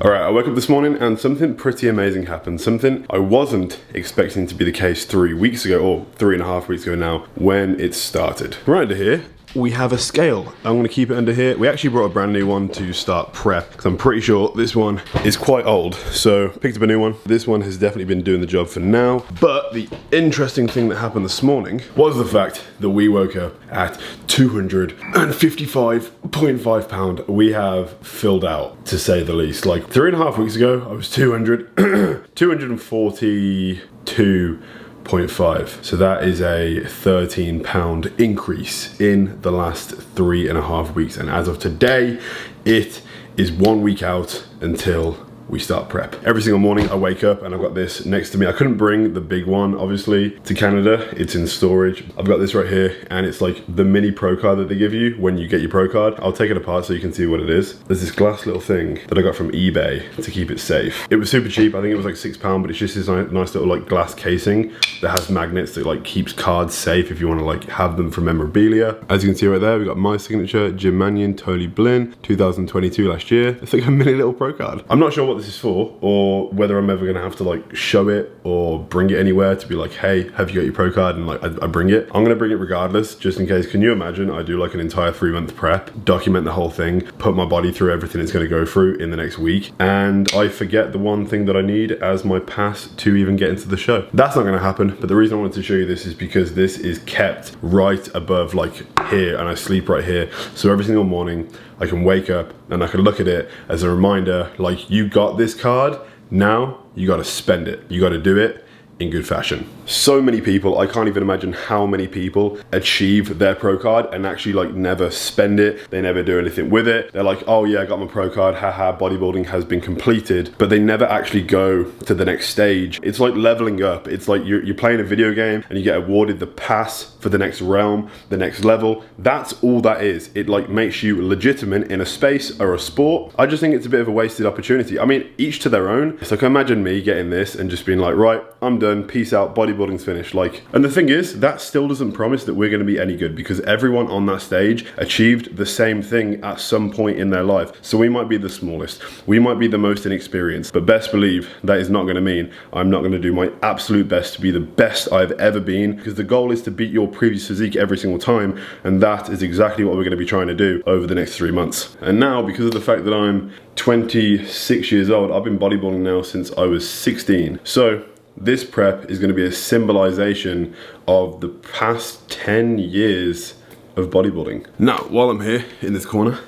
Alright, I woke up this morning and something pretty amazing happened. Something I wasn't expecting to be the case 3 weeks ago, or 3.5 weeks ago now, when it started. Right under here, we have a scale. I'm going to keep it under here. We actually brought a brand new one to start prep, because I'm pretty sure this one is quite old. So picked up a new one. This one has definitely been doing the job for now. But the interesting thing that happened this morning was the fact that we woke up at 255.5 pound. We have filled out, to say the least. Like 3.5 weeks ago, I was 242.5. So that is a 13 pound increase in the last 3.5 weeks. And as of today, it is 1 week out until we start prep. Every single morning I wake up and I've got this next to me. I couldn't bring the big one, obviously, to Canada. It's in storage. I've got this right here, and it's like the mini Pro card that they give you when you get your Pro card. I'll take it apart so you can see what it is. There's this glass little thing that I got from eBay to keep it safe. It was super cheap. I think it was like £6, but it's just this nice little like glass casing that has magnets that like keeps cards safe if you want to like have them for memorabilia. As you can see right there, we got my signature, Jim Mannion, Tony Blinn, 2022 last year. It's like a mini little Pro card. I'm not sure what this is for, or whether I'm ever gonna have to like show it or bring it anywhere to be like, hey, have you got your Pro card? And like I bring it. I'm gonna bring it regardless, just in case. Can you imagine I do like an entire 3-month prep, document the whole thing, put my body through everything it's gonna go through in the next week, and I forget the one thing that I need as my pass to even get into the show? That's not gonna happen. But the reason I wanted to show you this is because this is kept right above like here, and I sleep right here. So every single morning I can wake up and I can look at it as a reminder, like, you got this card, now you gotta spend it. You gotta do it in good fashion. So many people, I can't even imagine how many people achieve their Pro card and actually like never spend it. They never do anything with it. They're like, oh yeah, I got my Pro card, haha, bodybuilding has been completed, but they never actually go to the next stage. It's like leveling up. It's like you're playing a video game and you get awarded the pass for the next realm, the next level. That's all that is. It like makes you legitimate in a space or a sport. I just think it's a bit of a wasted opportunity. I mean, each to their own. It's like, imagine me getting this and just being like, right, I'm done, peace out, bodybuilding's finished. Like, and the thing is, that still doesn't promise that we're gonna be any good, because everyone on that stage achieved the same thing at some point in their life. So we might be the smallest, we might be the most inexperienced, but best believe that is not gonna mean I'm not gonna do my absolute best to be the best I've ever been, because the goal is to beat your previous physique every single time, and that is exactly what we're gonna be trying to do over the next 3 months. And now, because of the fact that I'm 26 years old, I've been bodybuilding now since I was 16. So this prep is going to be a symbolization of the past 10 years of bodybuilding. Now, while I'm here in this corner,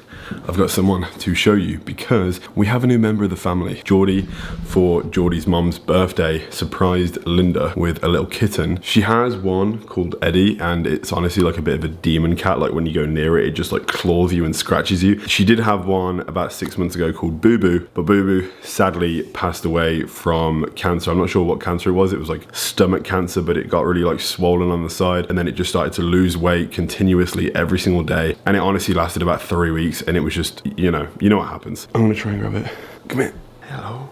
I've got someone to show you, because we have a new member of the family. Geordie, for Geordie's mum's birthday, surprised Linda with a little kitten. She has one called Eddie, and it's honestly like a bit of a demon cat. Like when you go near it, it just like claws you and scratches you. She did have one about 6 months ago called Boo Boo, but Boo Boo sadly passed away from cancer. I'm not sure what cancer it was. It was like stomach cancer, but it got really like swollen on the side, and then it just started to lose weight continuously every single day. And it honestly lasted about 3 weeks, and it was just, you know what happens. I'm gonna try and grab it. Come here. Hello.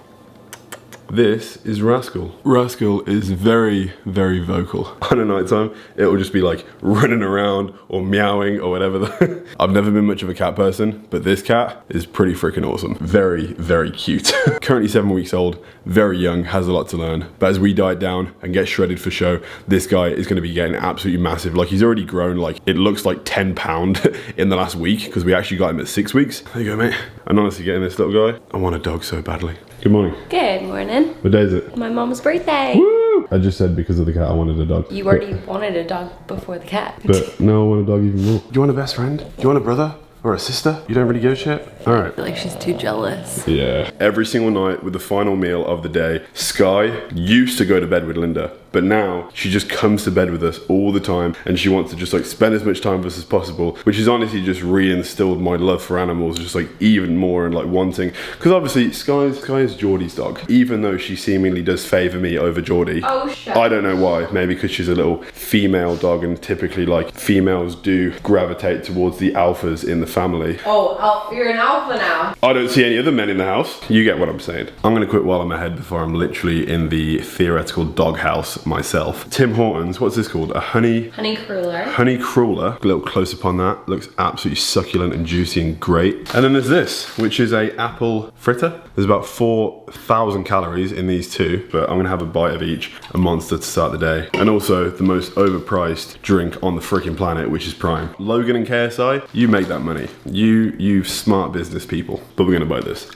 This is Rascal. Rascal is very, very vocal. On a night time, it will just be like running around or meowing or whatever. I've never been much of a cat person, but this cat is pretty freaking awesome. Very, very cute. Currently 7 weeks old, very young, has a lot to learn. But as we diet down and get shredded for show, this guy is gonna be getting absolutely massive. Like, he's already grown, like, it looks like 10 pound in the last week, because we actually got him at 6 weeks. There you go, mate. And honestly, getting this little guy, I want a dog so badly. Good morning. Good morning. What day is it? My mom's birthday. Woo! I just said because of the cat I wanted a dog. You already wanted a dog before the cat. But now I want a dog even more. Do you want a best friend? Do you want a brother? Or a sister? You don't really give a shit? Alright. I feel like she's too jealous. Yeah. Every single night with the final meal of the day, Sky used to go to bed with Linda, but now she just comes to bed with us all the time, and she wants to just like spend as much time with us as possible, which is honestly just reinstilled my love for animals, just like even more, and like wanting, because obviously Sky is Geordie's dog, even though she seemingly does favor me over Geordie. Oh shit. I don't know why. Maybe because she's a little female dog, and typically like females do gravitate towards the alphas in the family. Oh, you're an alpha? alpha now. I don't see any other men in the house. You get what I'm saying. I'm gonna quit while I'm ahead before I'm literally in the theoretical doghouse myself. Tim Hortons, what's this called? A honey Cruller. Honey cruller. A little close up on that. Looks absolutely succulent and juicy and great. And then there's this, which is a apple fritter. There's about 4,000 calories in these two, but I'm gonna have a bite of each. A monster to start the day. And also the most overpriced drink on the freaking planet, which is Prime. Logan and KSI, you make that money. You smart business people. But we're gonna buy this.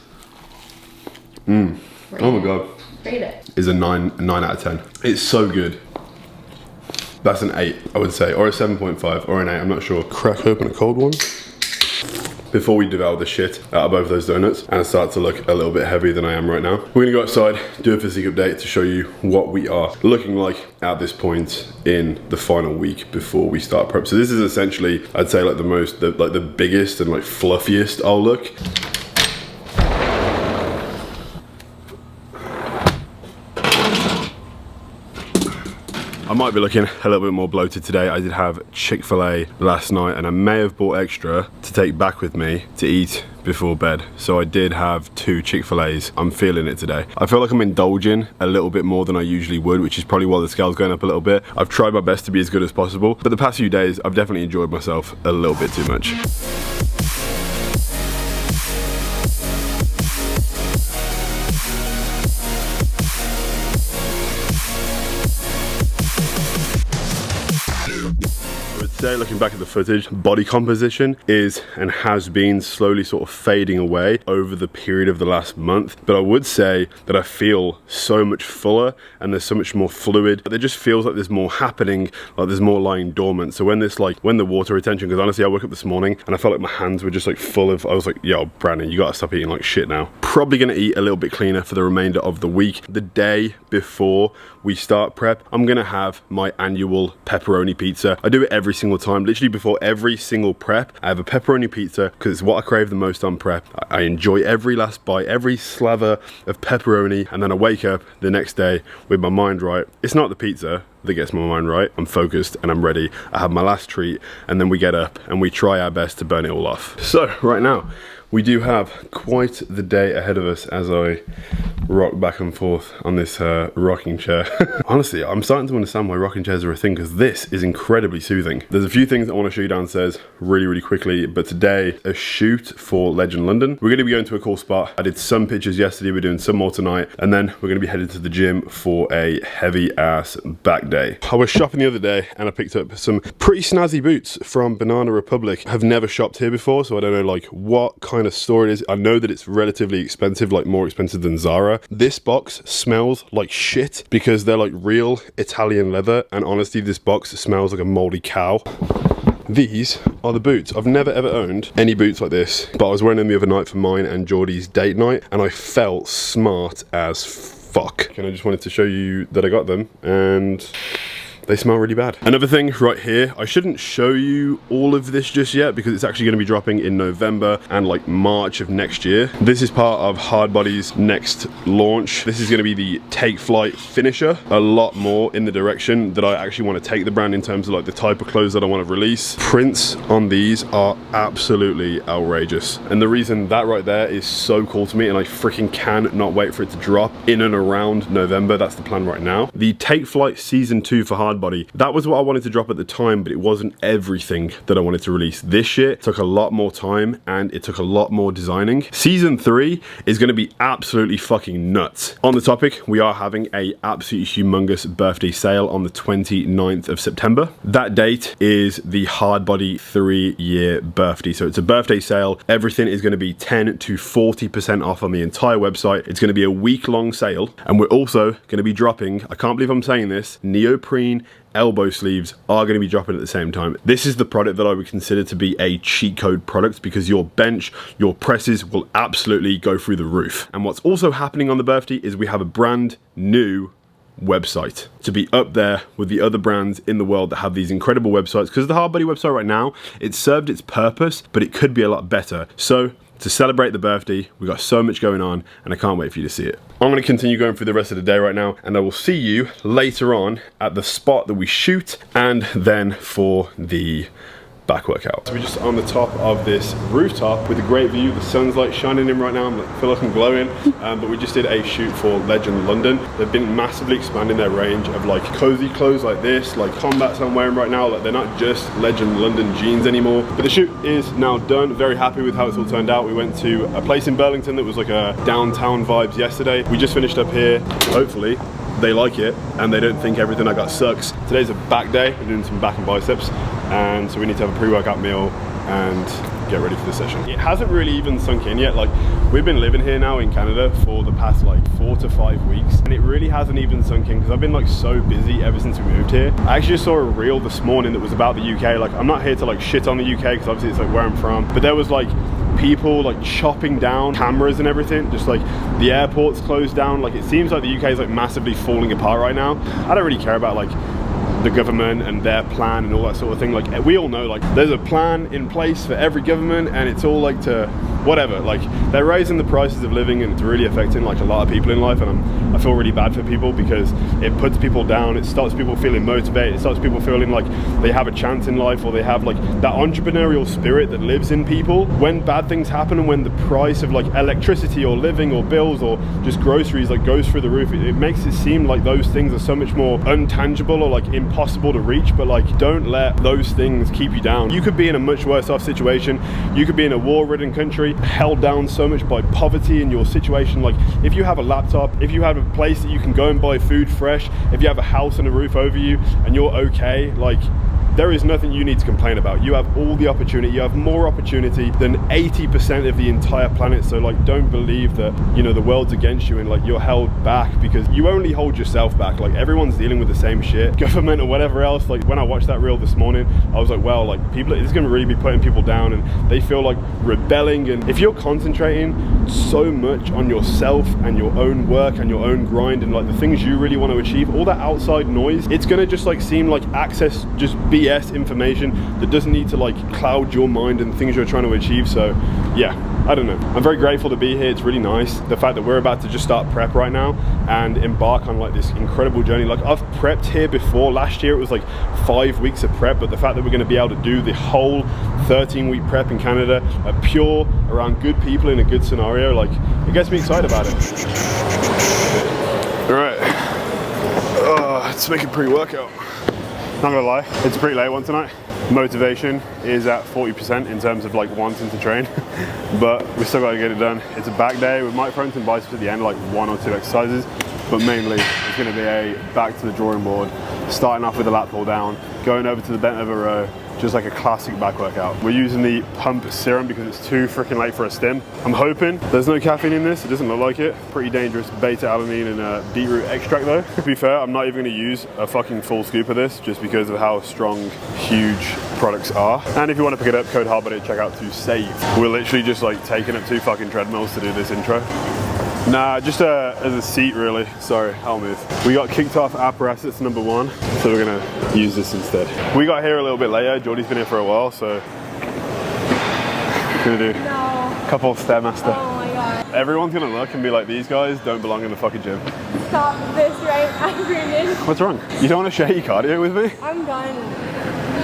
Oh my god. Rate it. Is a 9 out of 10. It's so good. That's an 8, I would say, or a 7.5, or an 8, I'm not sure. Crack open a cold one. Before we devour the shit out of both those donuts and start to look a little bit heavier than I am right now. We're gonna go outside, do a physique update to show you what we are looking like at this point in the final week before we start prep. So this is essentially, I'd say like the biggest and like fluffiest I'll look. I might be looking a little bit more bloated today. I did have Chick-fil-A last night and I may have bought extra to take back with me to eat before bed. So I did have 2 Chick-fil-A's. I'm feeling it today. I feel like I'm indulging a little bit more than I usually would, which is probably why the scale's going up a little bit. I've tried my best to be as good as possible, but the past few days I've definitely enjoyed myself a little bit too much. Today, looking back at the footage, body composition is and has been slowly sort of fading away over the period of the last month. But I would say that I feel so much fuller and there's so much more fluid. It just feels like there's more happening, like there's more lying dormant. So when the water retention, because honestly I woke up this morning and I felt like my hands were just like full of, I was like, yo, Brandon, you gotta stop eating like shit now. Probably gonna eat a little bit cleaner for the remainder of the week. The day before we start prep, I'm gonna have my annual pepperoni pizza. I do it every single time, literally before every single prep. I have a pepperoni pizza because it's what I crave the most on prep. I enjoy every last bite, every slather of pepperoni, and then I wake up the next day with my mind right. It's not the pizza that gets my mind right. I'm focused and I'm ready. I have my last treat, and then we get up and we try our best to burn it all off. So right now, we do have quite the day ahead of us as I rock back and forth on this rocking chair. Honestly, I'm starting to understand why rocking chairs are a thing, because this is incredibly soothing. There's a few things I want to show you downstairs really quickly, but today, a shoot for Legend London. We're going to be going to a cool spot. I did some pictures yesterday, we're doing some more tonight, and then we're going to be headed to the gym for a heavy ass back day. I was shopping the other day and I picked up some pretty snazzy boots from Banana Republic. I've never shopped here before, so I don't know like what kind of store it is. I know that it's relatively expensive, like more expensive than Zara. This box smells like shit because they're like real Italian leather, and honestly this box smells like a moldy cow. These are the boots. I've never ever owned any boots like this, but I was wearing them the other night for mine and Geordie's date night and I felt smart as fuck. And I just wanted to show you that I got them, and they smell really bad. Another thing right here, I shouldn't show you all of this just yet because it's actually going to be dropping in November and like March of next year. This is part of Hardbody's next launch. This is going to be the Take Flight finisher. A lot more in the direction that I actually want to take the brand in terms of like the type of clothes that I want to release. Prints on these are absolutely outrageous. And the reason that right there is so cool to me, and I freaking cannot wait for it to drop in and around November. That's the plan right now. The Take Flight Season 2 for Hardbody, that was what I wanted to drop at the time, but it wasn't everything that I wanted to release. This shit took a lot more time and it took a lot more designing. Season 3 is going to be absolutely fucking nuts. On the topic, we are having a absolutely humongous birthday sale on the 29th of September. That date is the Hardbody 3-year birthday. So it's a birthday sale. Everything is going to be 10 to 40% off on the entire website. It's going to be a week-long sale, and we're also going to be dropping, I can't believe I'm saying this, neoprene elbow sleeves are going to be dropping at the same time. This is the product that I would consider to be a cheat code product because your bench, your presses will absolutely go through the roof. And what's also happening on the birthday is we have a brand new website to be up there with the other brands in the world that have these incredible websites, because the Hardbody website right now, it served its purpose, but it could be a lot better. So to celebrate the birthday, we've got so much going on and I can't wait for you to see it. I'm going to continue going through the rest of the day right now, and I will see you later on at the spot that we shoot and then for the back workout. So we're just on the top of this rooftop with a great view. The sun's like shining in right now. I feel like I'm glowing. But we just did a shoot for Legend London. They've been massively expanding their range of like cozy clothes like this, like combats I'm wearing right now. Like they're not just Legend London jeans anymore. But the shoot is now done. Very happy with how it's all turned out. We went to a place in Burlington that was like a downtown vibes yesterday. We just finished up here. Hopefully they like it and they don't think everything I got sucks. Today's a back day. We're doing some back and biceps, and so we need to have a pre-workout meal and get ready for the session. It hasn't really even sunk in yet. Like, we've been living here now in Canada for the past like 4 to 5 weeks, and it really hasn't even sunk in because I've been like so busy ever since we moved here. I actually just saw a reel this morning that was about the UK. Like, I'm not here to like shit on the UK because obviously it's like where I'm from, but there was like people like chopping down cameras and everything. Just like the airport's closed down. Like, it seems like the UK is like massively falling apart right now. I don't really care about like the government and their plan and all that sort of thing. Like, we all know like there's a plan in place for every government, and it's all like to whatever. Like, they're raising the prices of living and it's really affecting like a lot of people in life, and I feel really bad for people because it puts people down. It starts people feeling motivated. It starts people feeling like they have a chance in life, or they have like that entrepreneurial spirit that lives in people. When bad things happen and when the price of like electricity or living or bills or just groceries like goes through the roof, it makes it seem like those things are so much more untangible or like impossible to reach. But like, don't let those things keep you down. You could be in a much worse off situation. You could be in a war-ridden country, held down so much by poverty in your situation. Like, if you have a laptop, if you have a place that you can go and buy food fresh, if you have a house and a roof over you and you're okay, like, there is nothing you need to complain about. You have all the opportunity. You have more opportunity than 80% of the entire planet. So like, don't believe that, you know, the world's against you and like you're held back, because you only hold yourself back. Like, everyone's dealing with the same shit, government or whatever else. Like, when I watched that reel this morning, I was like, wow, like, people, it's gonna really be putting people down and they feel like rebelling. And if you're concentrating so much on yourself and your own work and your own grind and like the things you really want to achieve, all that outside noise, it's gonna just like seem like access, just BS information that doesn't need to like cloud your mind and things you're trying to achieve. So yeah, I don't know. I'm very grateful to be here. It's really nice. The fact that we're about to just start prep right now and embark on like this incredible journey. Like, I've prepped here before. Last year it was like 5 weeks of prep, but the fact that we're going to be able to do the whole 13-week prep in Canada, pure around good people in a good scenario, like, it gets me excited about it. All right, let's make a pre-workout. Not gonna lie, it's a pretty late one tonight. Motivation is at 40% in terms of like wanting to train, but we still gotta get it done. It's a back day. We might throw some biceps at the end, like 1 or 2 exercises, but mainly it's gonna be a back to the drawing board, starting off with the lat pull down, going over to the bent over row, just like a classic back workout. We're using the pump serum because it's too freaking late for a stim. I'm hoping there's no caffeine in this. It doesn't look like it. Pretty dangerous beta alanine and beetroot extract though. To be fair, I'm not even gonna use a fucking full scoop of this just because of how strong, huge products are. And if you want to pick it up, code HARDBODY at checkout to save. We're literally just like taking up 2 fucking treadmills to do this intro. Nah, just as a seat really. Sorry, I'll move. We got kicked off apparatus number 1, so we're gonna use this instead. We got here a little bit later. Jordy's been here for a while, so we're gonna do a couple of Stairmaster. Oh my god. Everyone's gonna look and be like, these guys don't belong in the fucking gym. Stop this right now, Brandon. What's wrong? You don't want to share your cardio with me? I'm done.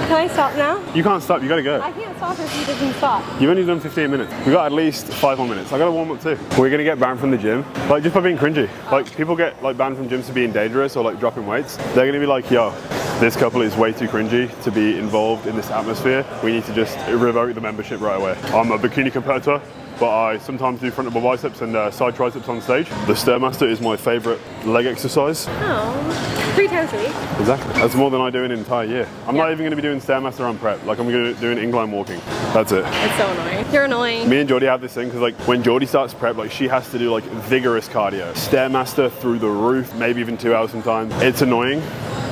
Can I stop now? You can't stop, you gotta go. I can't stop if he doesn't stop. You've only done 15 minutes. We got at least 5 more minutes. I gotta warm up too. We're gonna get banned from the gym, like just by being cringy. Like, people get like banned from gyms for being dangerous or like dropping weights. They're gonna be like, yo, this couple is way too cringy to be involved in this atmosphere. We need to just revoke the membership right away. I'm a bikini competitor, but I sometimes do front double biceps and side triceps on stage. The Stairmaster is my favorite leg exercise. Oh, 3 times a week. Exactly. That's more than I do in an entire year. I'm not even gonna be doing Stairmaster on prep. Like, I'm gonna be doing incline walking. That's it. It's so annoying. You're annoying. Me and Jordy have this thing, because like when Jordy starts prep, like she has to do like vigorous cardio. Stairmaster through the roof, maybe even 2 hours sometimes. It's annoying,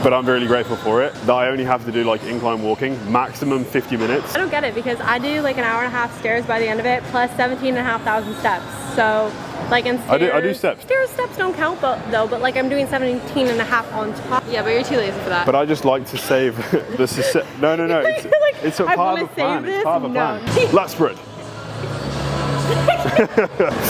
but I'm really grateful for it, that I only have to do like incline walking, maximum 50 minutes. I don't get it, because I do like an hour and a half stairs by the end of it, plus 17,500 steps. So like in stairs, I do steps. Steps don't count though, but like I'm doing 17 and a half on top. Yeah, but you're too lazy for that. But I just like to save the no. It's, like, it's a part of a plan. It's part of a plan. Lat spread.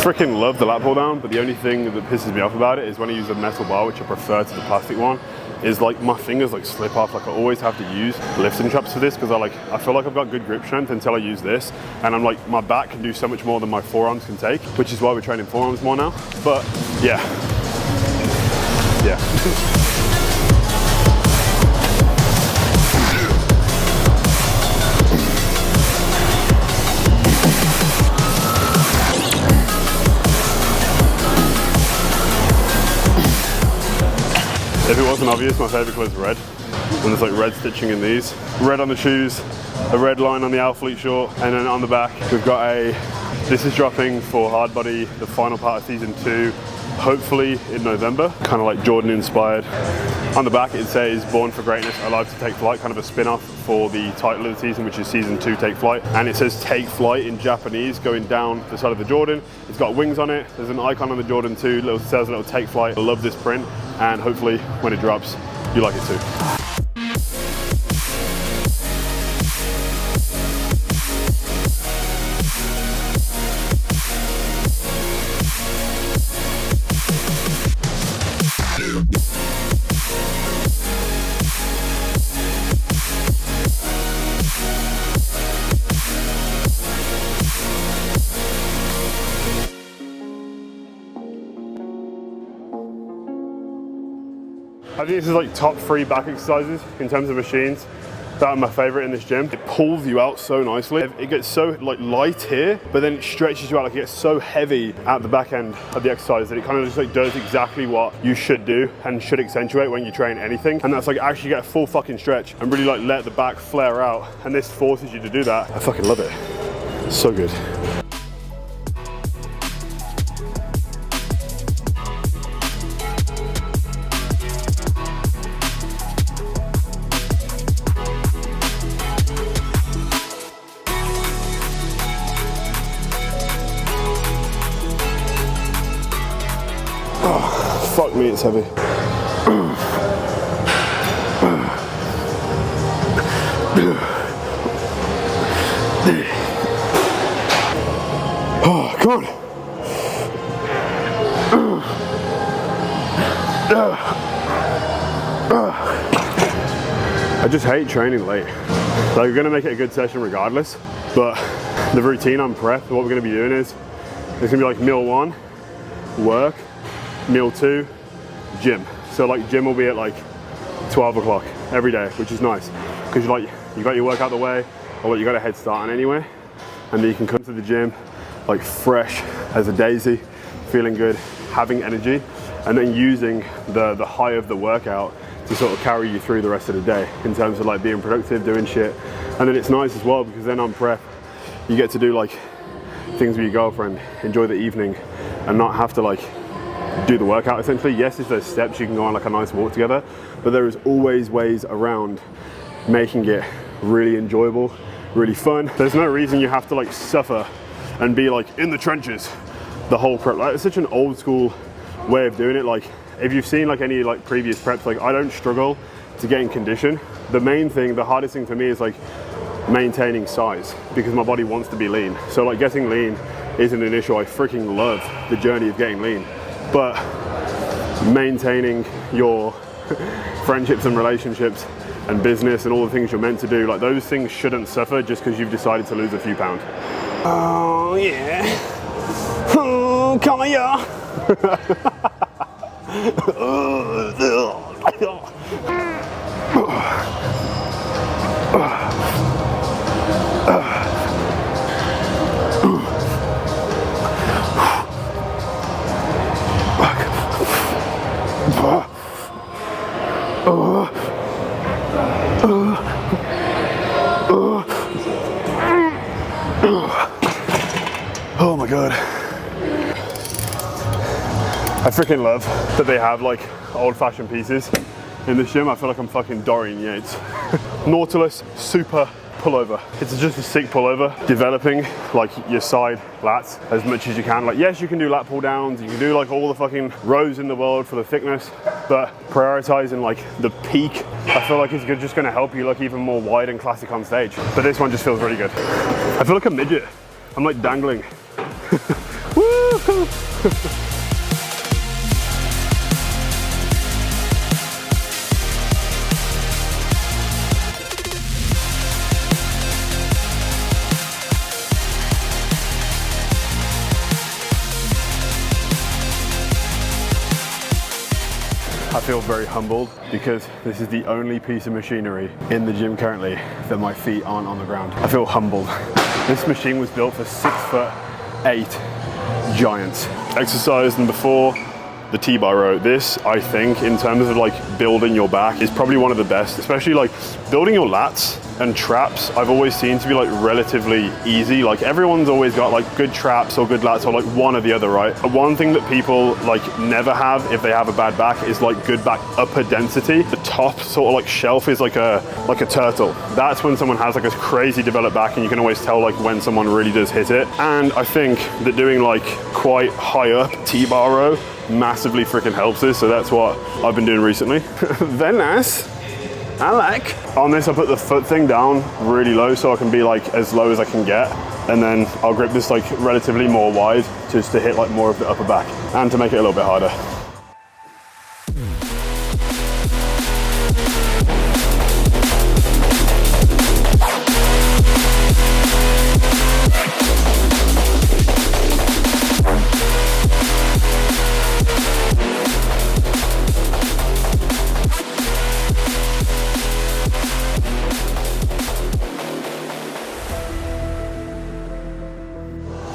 Freaking love the lat pull down, but the only thing that pisses me off about it is when I use a metal bar, which I prefer to the plastic one, is like my fingers like slip off. Like I always have to use lifting straps for this because I feel like I've got good grip strength until I use this, and I'm like, my back can do so much more than my forearms can take, which is why we're training forearms more now. But yeah. If it wasn't obvious, my favourite colour is red. And there's like red stitching in these. Red on the shoes, a red line on the Alphalete short, and then on the back we've got this is dropping for Hardbody, the final part of season 2, hopefully in November. Kind of like Jordan inspired. On the back it says Born for Greatness, Alive to Take Flight, kind of a spin-off for the title of the season, which is season 2, Take Flight. And it says Take Flight in Japanese going down the side of the Jordan. It's got wings on it. There's an icon on the Jordan too, says a little Take Flight. I love this print, and hopefully when it drops, you like it too. I think this is like top 3 back exercises in terms of machines that are my favorite in this gym. It pulls you out so nicely. It gets so like light here, but then it stretches you out. Like it gets so heavy at the back end of the exercise that it kind of just like does exactly what you should do and should accentuate when you train anything. And that's like actually get a full fucking stretch and really like let the back flare out. And this forces you to do that. I fucking love it. It's so good. Fuck me, it's heavy. Oh, come on. I just hate training late. Like, we're gonna make it a good session regardless, but the routine on prep, what we're gonna be doing is, it's gonna be like meal 1, work, meal 2, gym. So like gym will be at like 12 o'clock every day, which is nice because you got your work out the way, or you got a head start on anyway, and then you can come to the gym like fresh as a daisy, feeling good, having energy, and then using the high of the workout to sort of carry you through the rest of the day in terms of like being productive, doing shit. And then it's nice as well because then on prep you get to do like things with your girlfriend, enjoy the evening, and not have to like do the workout essentially. Yes, if there's steps you can go on like a nice walk together, but there is always ways around making it really enjoyable, really fun. There's no reason you have to like suffer and be like in the trenches the whole prep. Like, it's such an old school way of doing it. Like if you've seen like any like previous preps, like I don't struggle to get in condition. The main thing, the hardest thing for me is like maintaining size because my body wants to be lean. So like getting lean isn't an issue. I freaking love the journey of getting lean. But maintaining your friendships and relationships and business and all the things you're meant to do, like those things shouldn't suffer just because you've decided to lose a few pounds. Oh yeah. Oh, come on, yeah. Oh my god. I freaking love that they have like old-fashioned pieces in this gym. I feel like I'm fucking Dorian Yates. Nautilus Super Pullover. It's just a sick pullover. Developing like your side lats as much as you can. Like yes, you can do lat pull downs, you can do like all the fucking rows in the world for the thickness, but prioritizing like the peak, I feel like it's just gonna help you look even more wide and classic on stage. But this one just feels really good. I feel like a midget. I'm like dangling. Woo! I feel very humbled because this is the only piece of machinery in the gym currently that my feet aren't on the ground. I feel humbled. This machine was built for 6'8" giants. Exercise than before. The T-bar row. This, I think, in terms of like building your back, is probably one of the best, especially like building your lats and traps. I've always seen to be like relatively easy. Like everyone's always got like good traps or good lats or like one or the other, right? One thing that people like never have if they have a bad back is like good back upper density. The top sort of like shelf is like a turtle. That's when someone has like a crazy developed back, and you can always tell like when someone really does hit it. And I think that doing like quite high up T-bar row massively freaking helps this, so that's what I've been doing recently. Very nice. I like. On this, I put the foot thing down really low so I can be like as low as I can get, and then I'll grip this like relatively more wide just to hit like more of the upper back and to make it a little bit harder.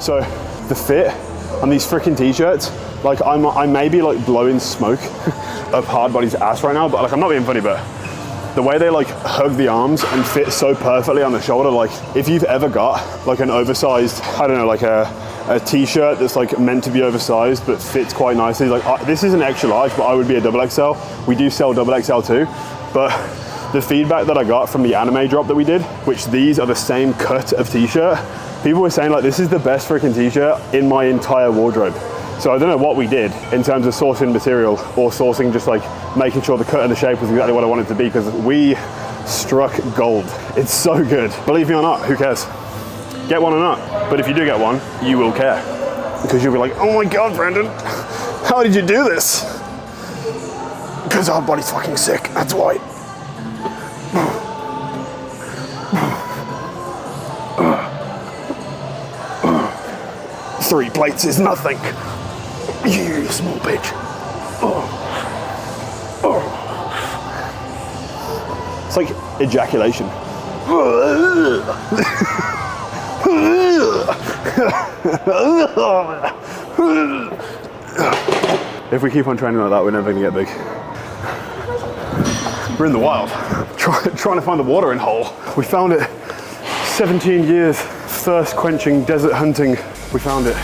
So the fit on these freaking t-shirts, like I may be like blowing smoke up Hardbody's ass right now, but like I'm not being funny, but the way they like hug the arms and fit so perfectly on the shoulder, like if you've ever got like an oversized, I don't know, like a t-shirt that's like meant to be oversized but fits quite nicely, like this is an extra large, but I would be a double XL. We do sell double XL too, but the feedback that I got from the anime drop that we did, which these are the same cut of t-shirt, people were saying like, this is the best freaking t-shirt in my entire wardrobe. So I don't know what we did in terms of sourcing material or sourcing, just like making sure the cut and the shape was exactly what I wanted it to be, because we struck gold. It's so good. Believe me or not, who cares? Get one or not. But if you do get one, you will care. Because you'll be like, oh my God, Brandon, how did you do this? Because our body's fucking sick, that's why. 3 plates is nothing. You small bitch. It's like ejaculation. If we keep on training like that, we're never gonna get big. We're in the wild, trying to find the watering hole. We found it. 17 years, thirst quenching desert hunting. We found it.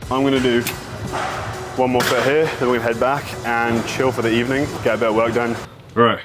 I'm gonna do one more set here, then we're gonna head back and chill for the evening, get a bit of work done. Right,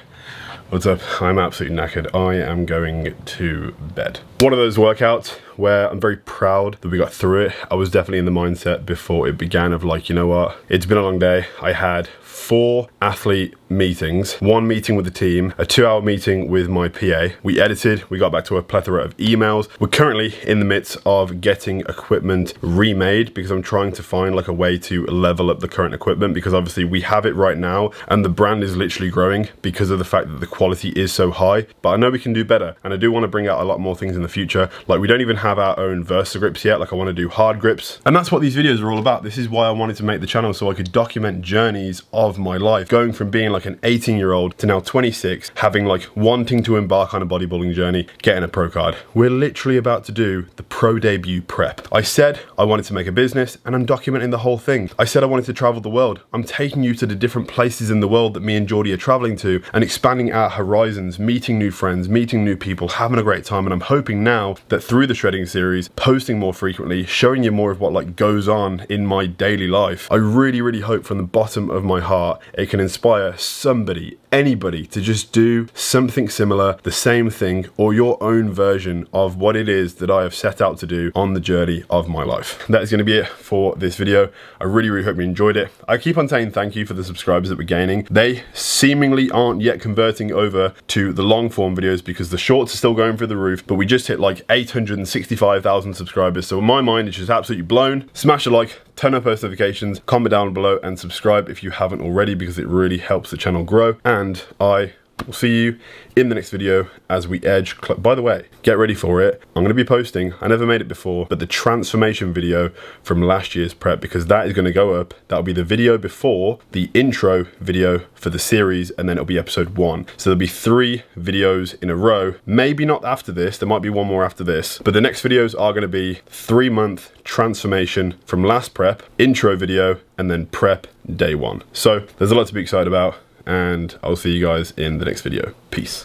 what's up? I'm absolutely knackered. I am going to bed. One of those workouts where I'm very proud that we got through it. I was definitely in the mindset before it began of like, you know what? It's been a long day. I had 4 athlete meetings, 1 meeting with the team, a 2-hour meeting with my PA. We edited, we got back to a plethora of emails. We're currently in the midst of getting equipment remade because I'm trying to find like a way to level up the current equipment, because obviously we have it right now and the brand is literally growing because of the fact that the quality is so high, but I know we can do better. And I do want to bring out a lot more things in the future. Like we don't even have have our own Versa grips yet. Like I want to do hard grips. And that's what these videos are all about. This is why I wanted to make the channel, so I could document journeys of my life. Going from being like an 18-year-old to now 26, having like wanting to embark on a bodybuilding journey, getting a pro card. We're literally about to do the pro debut prep. I said I wanted to make a business, and I'm documenting the whole thing. I said I wanted to travel the world. I'm taking you to the different places in the world that me and Geordie are traveling to and expanding our horizons, meeting new friends, meeting new people, having a great time. And I'm hoping now that through the shredding series, posting more frequently, showing you more of what like goes on in my daily life, I really hope from the bottom of my heart it can inspire somebody, anybody, to just do something similar, the same thing, or your own version of what it is that I have set out to do on the journey of my life. That is going to be it for this video. I really hope you enjoyed it. I keep on saying thank you for the subscribers that we're gaining. They seemingly aren't yet converting over to the long form videos because the shorts are still going through the roof, but we just hit like 865,000 subscribers. So in my mind, it's just absolutely blown. Smash a like, turn on post notifications, comment down below and subscribe if you haven't already, because it really helps the channel grow. And I will see you in the next video as we edge. By the way, get ready for it. I'm going to be posting, I never made it before, but the transformation video from last year's prep, because that is going to go up. That'll be the video before the intro video for the series, and then it'll be episode 1. So there'll be 3 videos in a row. Maybe not after this, there might be one more after this, but the next videos are going to be 3-month transformation from last prep, intro video, and then prep day 1. So there's a lot to be excited about, and I'll see you guys in the next video. Peace.